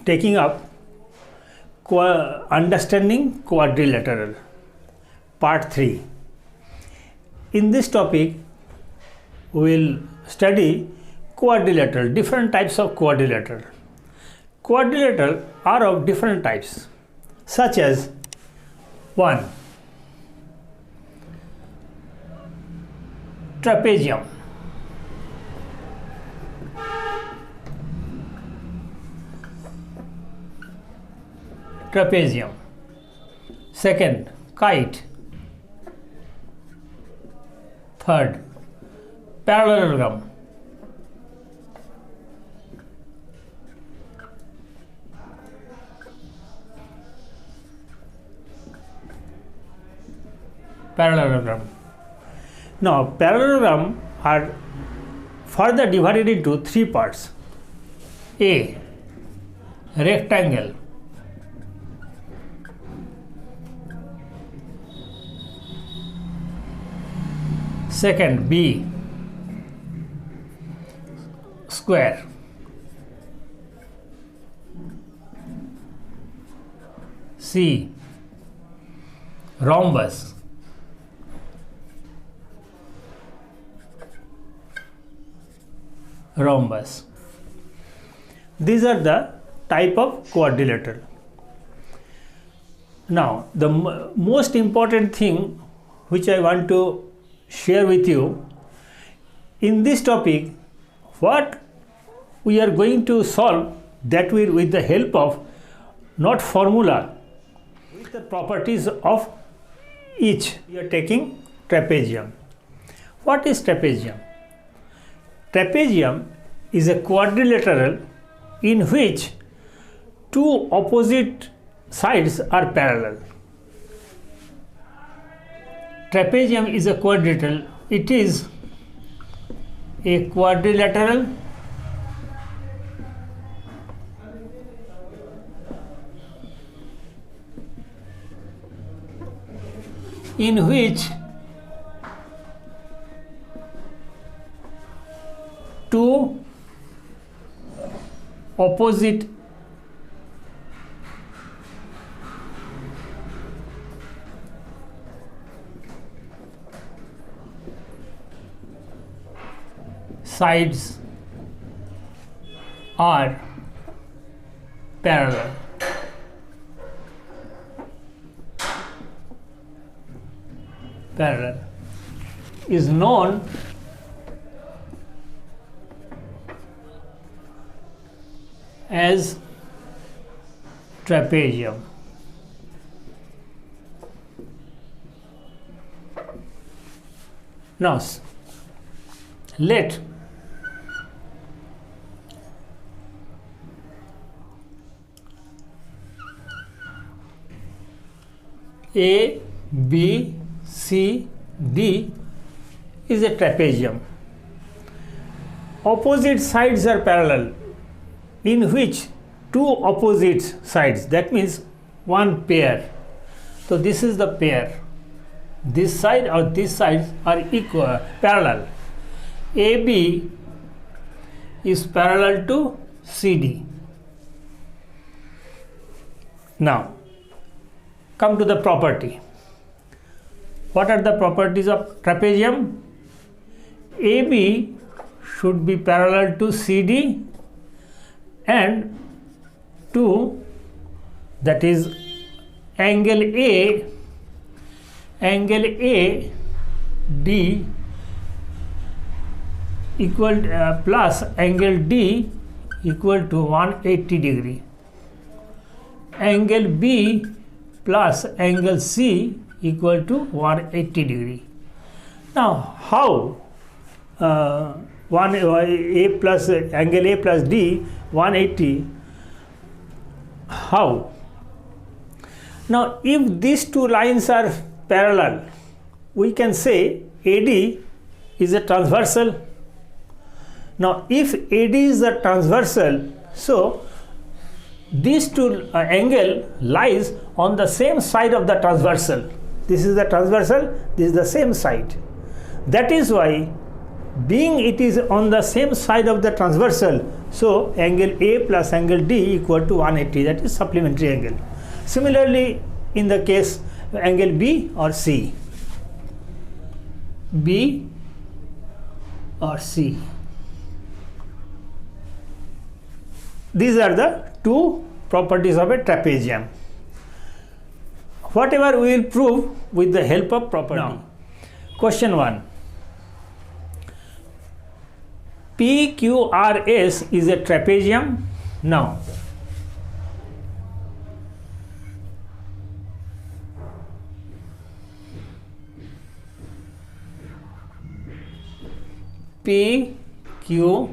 taking up understanding quadrilateral, part 3. In this topic, we will study quadrilateral, different types of quadrilateral. Quadrilateral are of different types, such as 1. Trapezium. Trapezium. Second, kite. Third, parallelogram. Parallelogram. Now, parallelogram are further divided into 3 parts. A. Rectangle. Second, B. Square. C. Rhombus. Rhombus. These are the type of quadrilateral. Now, the most important thing which I want to share with you in this topic, what we are going to solve, that will with the help of not formula, with the properties of each. We are taking trapezium. What is trapezium? Trapezium is a quadrilateral in which 2 opposite sides are parallel. Trapezium is a quadrilateral. It is a quadrilateral in which 2 opposite sides are parallel. Parallel is known as trapezium. Now, let A, B, C, D is a trapezium. Opposite sides are parallel, in which 2 opposite sides, that means one pair. So this is the pair. This side or this side are equal, parallel. AB is parallel to CD. Now, come to the property. What are the properties of trapezium? AB should be parallel to CD and to, that is, angle AD equal plus angle D equal to 180 degree. Angle B plus angle C equal to 180 degree. Now, how A plus angle A plus D 180? How? Now, if these 2 lines are parallel, we can say AD is a transversal. Now, if AD is a transversal, so these 2 angle lies on the same side of the transversal. This is the transversal, this is the same side. That is why being it is on the same side of the transversal, so angle A plus angle D equal to 180, that is supplementary angle. Similarly, in the case angle B or C, B or C, these are the two properties of a trapezium. Whatever we will prove with the help of property. Now, question 1. PQRS is a trapezium. Now, PQRS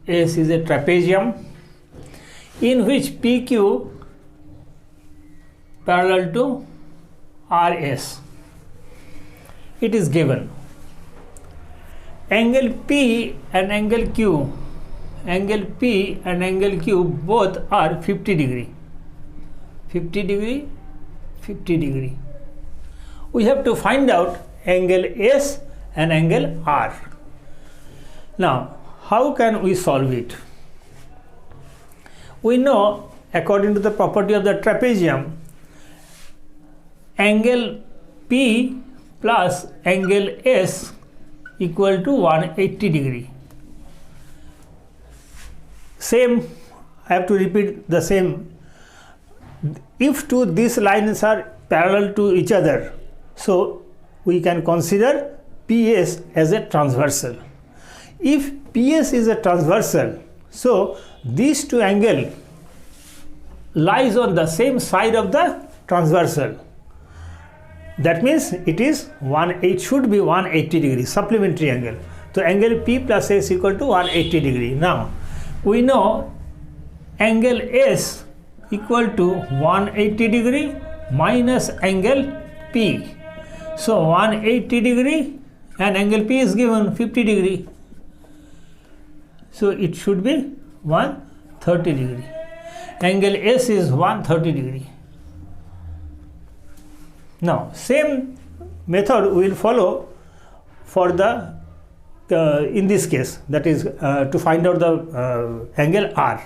is a trapezium in which PQ parallel to RS. It is given. Angle P and angle Q, both are 50 degree. 50 degree, 50 degree. We have to find out angle S and angle R. Now, how can we solve it? We know, according to the property of the trapezium, angle P plus angle S equal to 180 degree. Same, I have to repeat the same. If these lines are parallel to each other, so we can consider PS as a transversal. If PS is a transversal, so these two angles lies on the same side of the transversal. That means it should be 180 degree, supplementary angle. So angle P plus S equal to 180 degree. Now we know angle S equal to 180 degree minus angle P. So 180 degree and angle P is given 50 degree. So it should be 130 degree. Angle S is 130 degree. Now, same method we will follow for the in this case, that is to find out the angle R.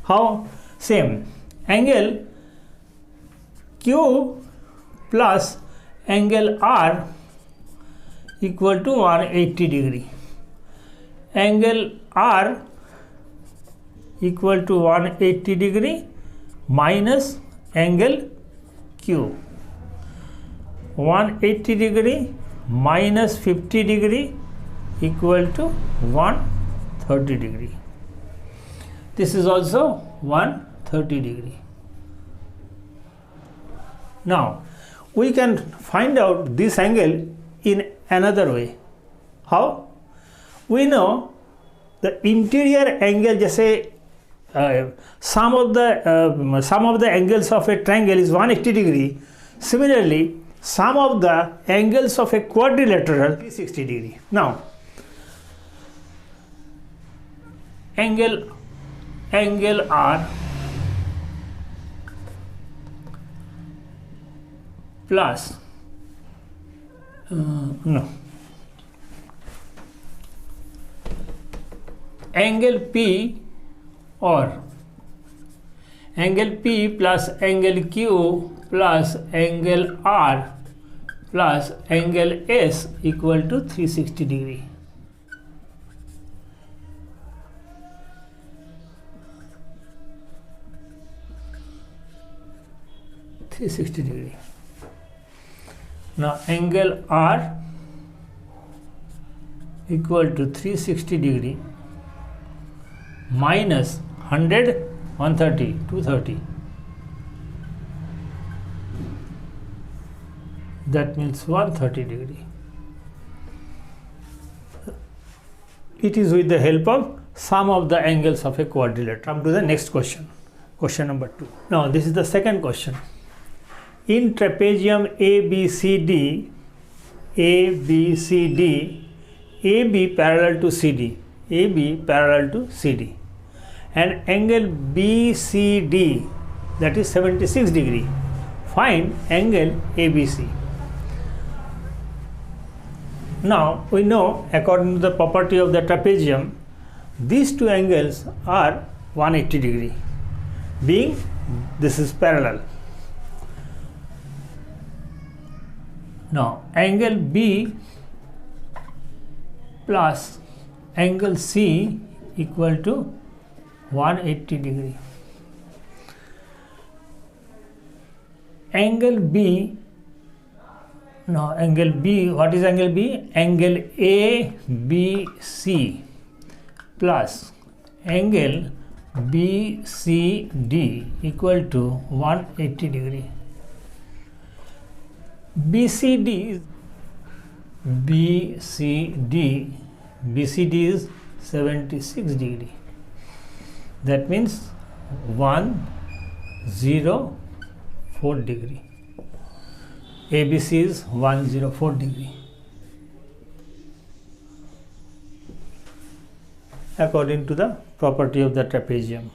How? Same. Angle Q plus angle R equal to 180 degree. Angle R equal to 180 degree minus angle Q. 180 degree minus 50 degree equal to 130 degree. This is also 130 degree. Now we can find out this angle in another way. How? We know the interior angle, जैसे sum of the angles of a triangle is 180 degree. Similarly, sum of the angles of a quadrilateral 360 degree. Now, angle R plus angle P or angle P plus angle Q plus angle R plus angle S equal to 360 degree. Now angle R equal to 360 degree minus 100, 130, 230. That means 130 degree. It is with the help of sum of the angles of a quadrilateral. Come to the next question. Question number 2. Now this is the second question. In trapezium ABCD, AB parallel to CD, and angle BCD, that is 76 degree. Find angle ABC. Now we know, according to the property of the trapezium, these two angles are 180 degree, being this is parallel. Now angle B plus angle C equal to 180 degree. Angle B, what is angle B? Angle ABC plus angle BCD equal to 180 degree. BCD is 76 degree. That means 104 degree. ABC is 104 degree. According to the property of the trapezium.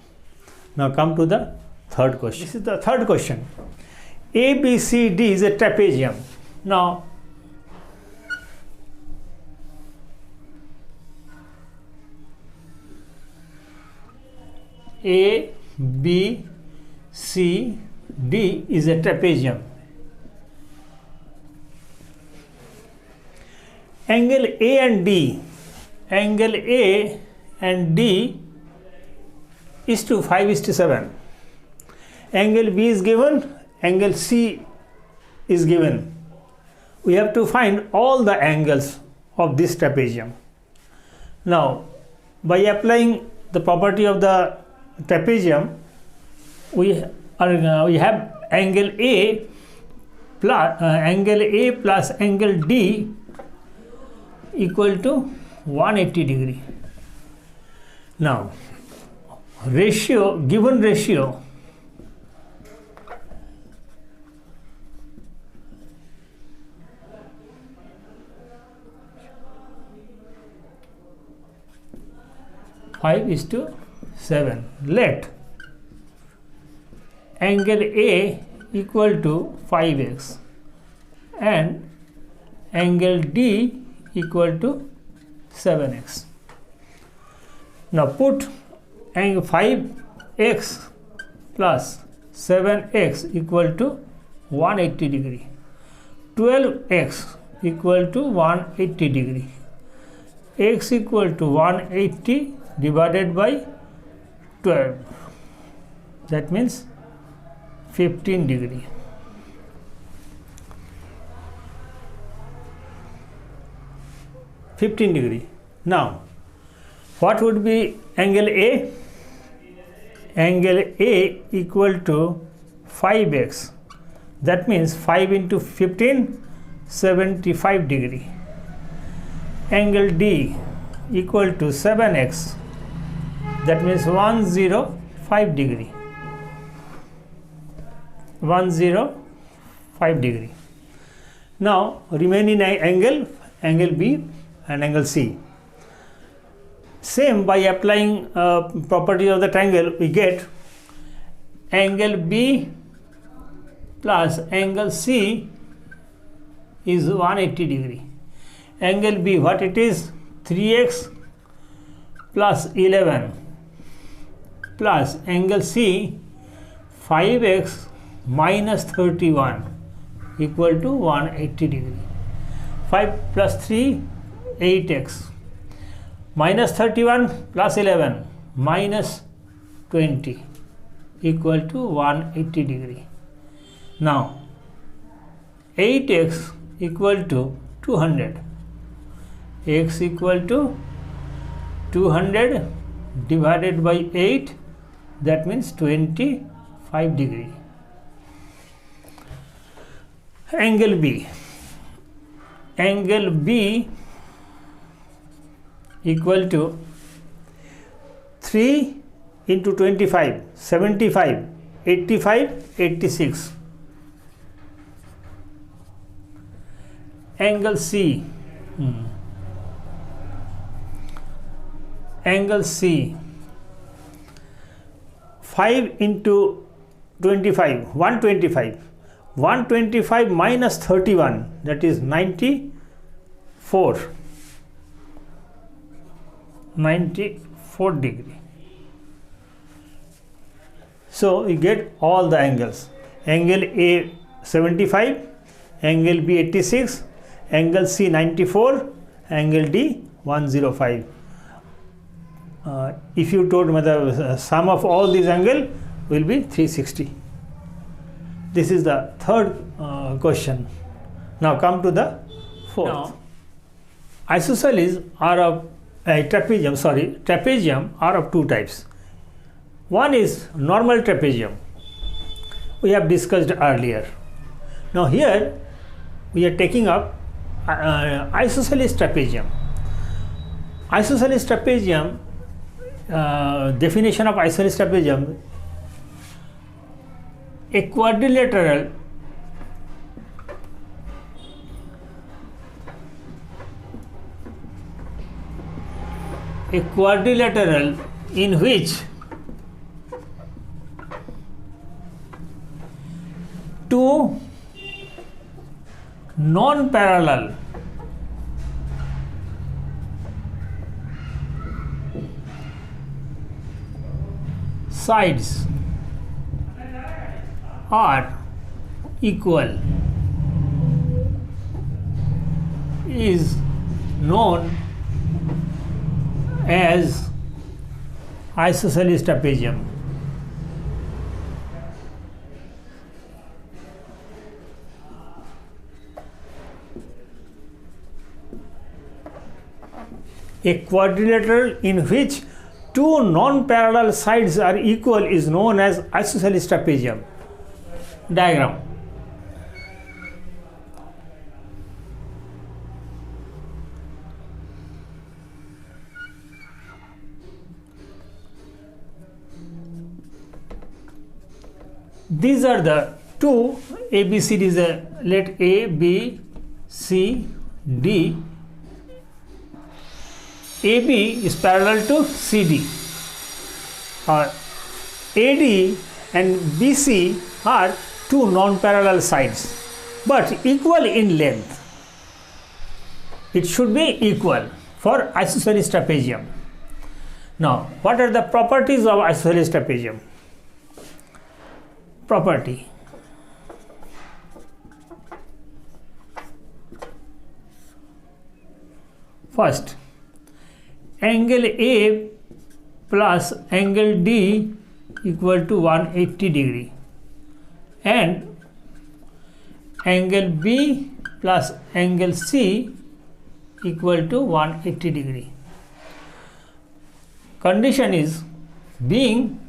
Now come to the third question. This is the third question. ABCD is a trapezium. Now ABCD is a trapezium. Angle A and D is to 5:7. Angle B is given, angle C is given. We have to find all the angles of this trapezium. Now, by applying the property of the trapezium, we have angle A plus angle D equal to 180 degree. Now, given ratio five is to 7. Let angle A equal to 5x and angle D equal to 7x. Now put angle 5x plus 7x equal to 180 degree. 12x equal to 180 degree. X equal to 180 divided by 12. That means 15 degree. Now, what would be angle A? Angle A equal to 5x. That means 5 into 15, 75 degree. Angle D equal to 7x. That means 105 degree. 105 degree. Now remaining angle B and angle C. Same, by applying property of the triangle, we get angle B plus angle C is 180 degree. Angle B, what it is? 3x plus 11 plus angle C 5x minus 31 equal to 180 degree. 5 plus 3, 8x minus 31 plus 11 minus 20 equal to 180 degree. Now 8x equal to 200. X equal to 200 divided by 8, that means 25 degree. Angle B equal to 3 into 25, 75, 85, 86. Angle C, angle C, 5 into 25, 125. 125 minus 31, that is 95 94 degree. So you get all the angles. Angle A 75, angle B 86, angle C 94, angle D 105. If you told me the sum of all these angles will be 360. This is the third question. Now come to the fourth. Now, isosceles are of trapezium are of two types. One is normal trapezium. We have discussed earlier. Now here we are taking up isosceles trapezium. Isosceles trapezium, definition of isosceles trapezium: a quadrilateral in which two non-parallel sides are equal is known as isosceles trapezium. A quadrilateral in which two non-parallel sides are equal is known as isosceles trapezium. Diagram. These are the two ABCDs. Let A, B, C, D. AB is parallel to CD. AD and BC are two non-parallel sides, but equal in length. It should be equal for isosceles trapezium. Now, what are the properties of isosceles trapezium? Property. First, angle A plus angle D equal to 180 degree and angle B plus angle C equal to 180 degree. Condition is being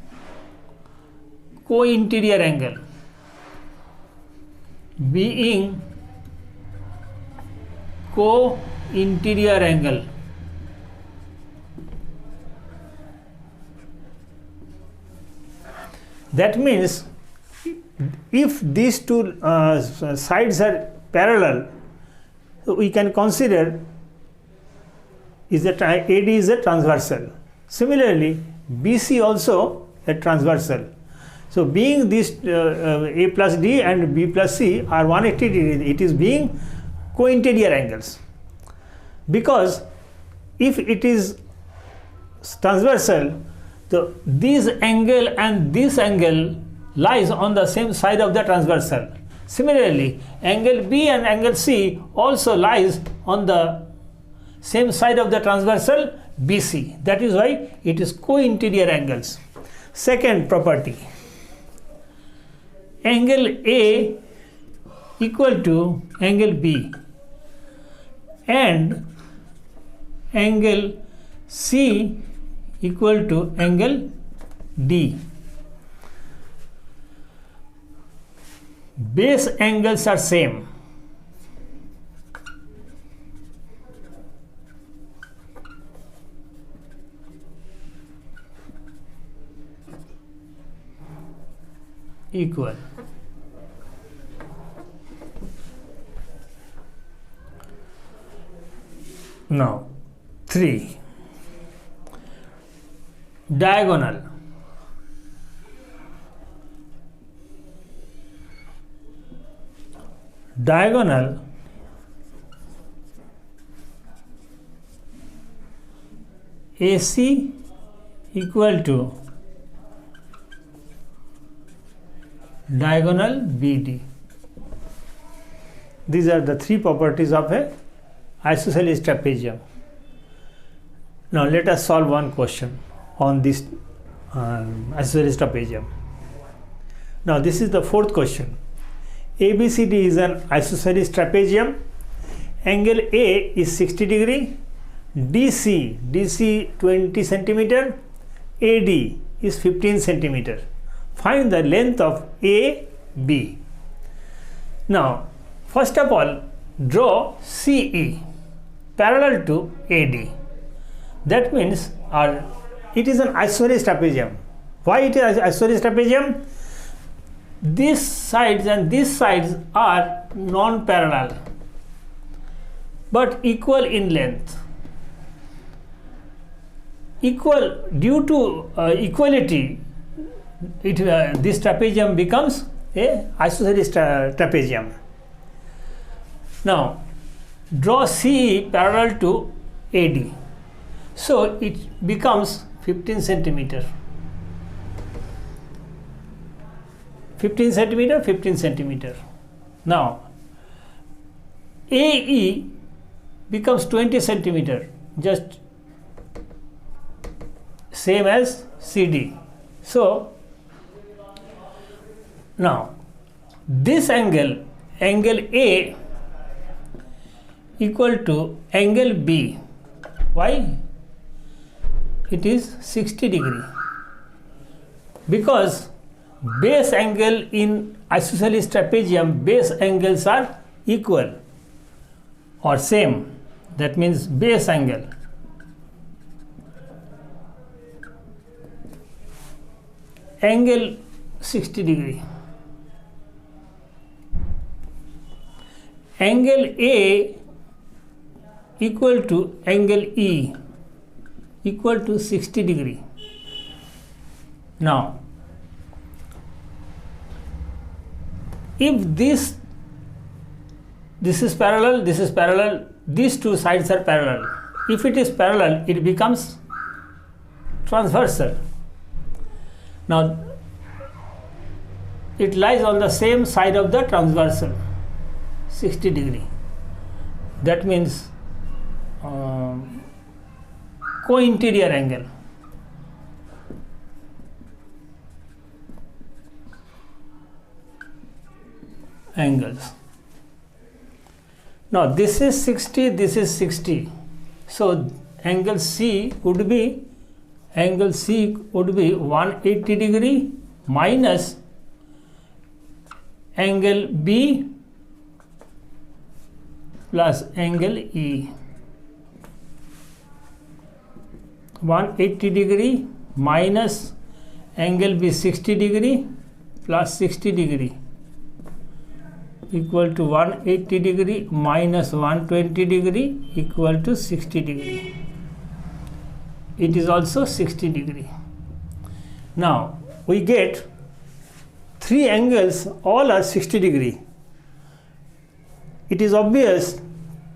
co-interior angle. Being co-interior angle. That means if these two sides are parallel, we can consider AD is a transversal. Similarly, BC also a transversal. So being this A plus D and B plus C are 180 degree, it is being co-interior angles. Because if it is transversal, so this angle and this angle lies on the same side of the transversal. Similarly, angle B and angle C also lies on the same side of the transversal BC. That is why it is co-interior angles. Second property, angle A equal to angle B and angle C equal to angle D. Base angles are same. Equal. Now, 3. Diagonal. Diagonal AC equal to diagonal BD. These are the three properties of a isosceles trapezium. Now let us solve one question on this isosceles trapezium. Now this is the fourth question. ABCD is an isosceles trapezium. Angle A is 60 degree. DC 20 centimeter. AD is 15 centimeter. Find the length of AB. Now first of all, draw CE parallel to AD. That means it is an isosceles trapezium. Why it is isosceles trapezium? These sides and these sides are non-parallel but equal in length. Due to equality, this trapezium becomes a isosceles trapezium. Now draw CE parallel to AD. So it becomes 15 centimeter. 15 centimeter, 15 centimeter. Now AE becomes 20 centimeter, just same as CD. So now this angle A equal to angle B. Why? It is 60 degree. Because base angle in isosceles trapezium, base angles are equal or same. That means base angle angle 60 degree. Angle A equal to angle E equal to 60 degree. Now if this is parallel, this is parallel, these two sides are parallel. If it is parallel, it becomes transversal. Now it lies on the same side of the transversal, 60 degree. That means co-interior angle. Angles. Now this is 60, this is 60. So angle C would be 180 degree minus angle B plus angle E. 180 degree minus angle B 60 degree plus 60 degree equal to 180 degree minus 120 degree equal to 60 degree. It is also 60 degree. Now we get three angles, all are 60 degree. It is obvious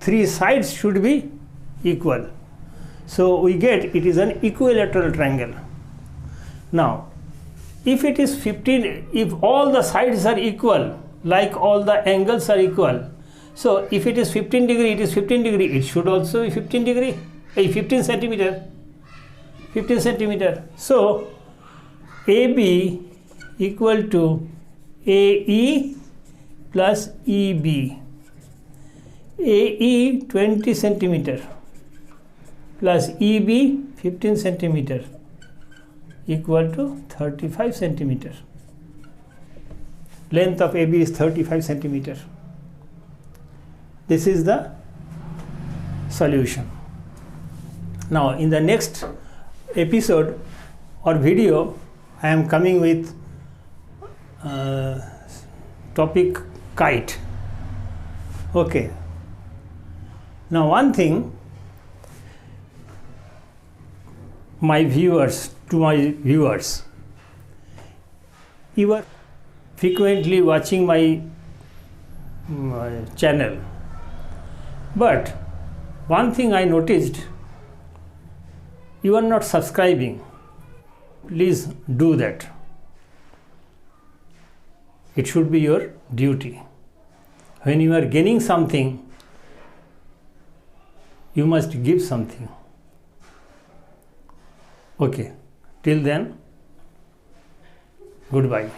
three sides should be equal. So we get it is an equilateral triangle. Now if it is 15, if all the sides are equal, like all the angles are equal, so if it is 15 degree, it is 15 degree, it should also be 15 degree, 15 centimeter. 15 centimeter. So AB equal to AE plus EB. AE 20 centimeter plus EB 15 centimeter equal to 35 centimeter. Length of AB is 35 centimeter. This is the solution. Now in the next episode or video, I am coming with topic kite. Okay. Now one thing, to my viewers, you are frequently watching my channel, but one thing I noticed, you are not subscribing, please do that. It should be your duty. When you are gaining something, you must give something. Okay, till then, goodbye.